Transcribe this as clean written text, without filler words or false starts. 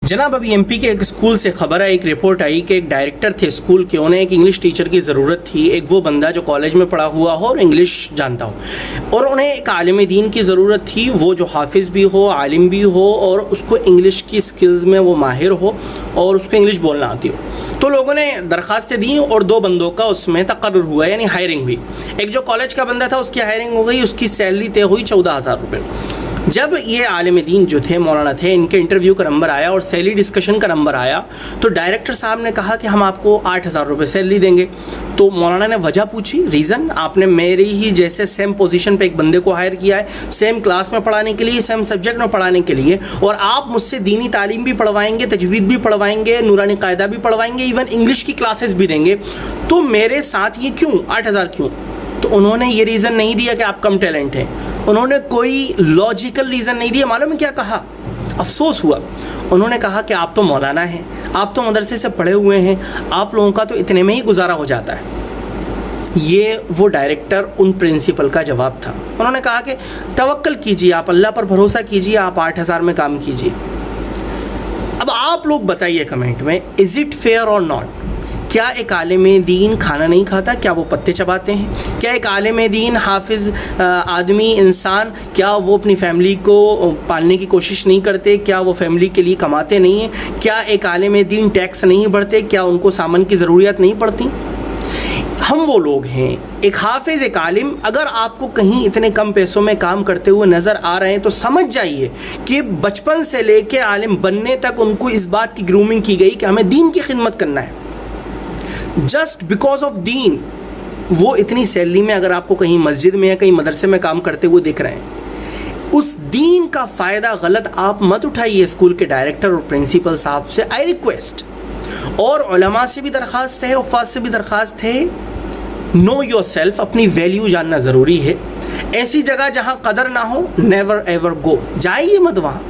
जनाब अभी एमपी के एक स्कूल से खबर है, एक रिपोर्ट आई कि एक डायरेक्टर थे स्कूल के, उन्हें एक इंग्लिश टीचर की ज़रूरत थी। एक वो बंदा जो कॉलेज में पढ़ा हुआ हो और इंग्लिश जानता हो, और उन्हें एक आलिम दीन की ज़रूरत थी, वो जो हाफिज़ भी हो, आलिम भी हो, और उसको इंग्लिश की स्किल्स में वो माहिर हो और उसको इंग्लिश बोलना आती हो। तो लोगों ने दरख्वास्तें दी और 2 बंदों का उसमें तकर्रुर हुआ, यानी हायरिंग हुई। एक जो कॉलेज का बंदा था उसकी हायरिंग हो गई, उसकी सैलरी तय हुई 14,000 रुपये। जब ये आलिम दीन जो थे, मौलाना थे, इनके इंटरव्यू का नंबर आया और सैलरी डिस्कशन का नंबर आया, तो डायरेक्टर साहब ने कहा कि हम आपको 8,000 रुपये सैलरी देंगे। तो मौलाना ने वजह पूछी, रीज़न, आपने मेरी ही जैसे सेम पोजीशन पे एक बंदे को हायर किया है, सेम क्लास में पढ़ाने के लिए, सेम सब्जेक्ट में पढ़ाने के लिए, और आप मुझसे दीनी तालीम भी पढ़वाएंगे, तजवीद भी पढ़वाएंगे, नूरानी कायदा भी पढ़वाएंगे, इवन इंग्लिश की क्लासेस भी देंगे, तो मेरे साथ ये क्यों 8,000 क्यों? तो उन्होंने ये रीज़न नहीं दिया कि आप कम टैलेंट हैं, उन्होंने कोई लॉजिकल रीज़न नहीं दिया। मालूम है क्या कहा? अफसोस हुआ। उन्होंने कहा कि आप तो मौलाना हैं, आप तो मदरसे से पढ़े हुए हैं, आप लोगों का तो इतने में ही गुजारा हो जाता है। ये वो डायरेक्टर उन प्रिंसिपल का जवाब था। उन्होंने कहा कि तवक्कल कीजिए, आप अल्लाह पर भरोसा कीजिए, आप 8,000 में काम कीजिए। अब आप लोग बताइए कमेंट में, इज़ इट फेयर और नॉट? क्या एक आलिम दीन खाना नहीं खाता? क्या वो पत्ते चबाते हैं? क्या एक आलिम दीन हाफिज़ आदमी इंसान, क्या वो अपनी फैमिली को पालने की कोशिश नहीं करते? क्या वो फैमिली के लिए कमाते नहीं हैं? क्या एक आलिम दीन टैक्स नहीं भरते? क्या उनको सामान की ज़रूरियात नहीं पड़ती? हम वो लोग हैं। एक हाफिज़, एक आलिम, अगर आपको कहीं इतने कम पैसों में काम करते हुए नज़र आ रहे हैं तो समझ जाइए कि बचपन से लेके आलिम बनने तक उनको इस बात की ग्रूमिंग की गई कि हमें दीन की खिदमत करना है। जस्ट बिकॉज ऑफ दीन वो इतनी सैलरी में अगर आपको कहीं मस्जिद में या कहीं मदरसे में काम करते हुए दिख रहे हैं, उस दीन का फ़ायदा गलत आप मत उठाइए। स्कूल के डायरेक्टर और प्रिंसिपल साहब से आई रिक्वेस्ट, और उलमा से भी दरख्वास्त है, उफ़ाज़ से भी दरख्वास्त है, नो योर सेल्फ, अपनी वैल्यू जानना ज़रूरी है। ऐसी जगह जहाँ कदर ना हो, नेवर एवर गो, जाइए मत वहाँ।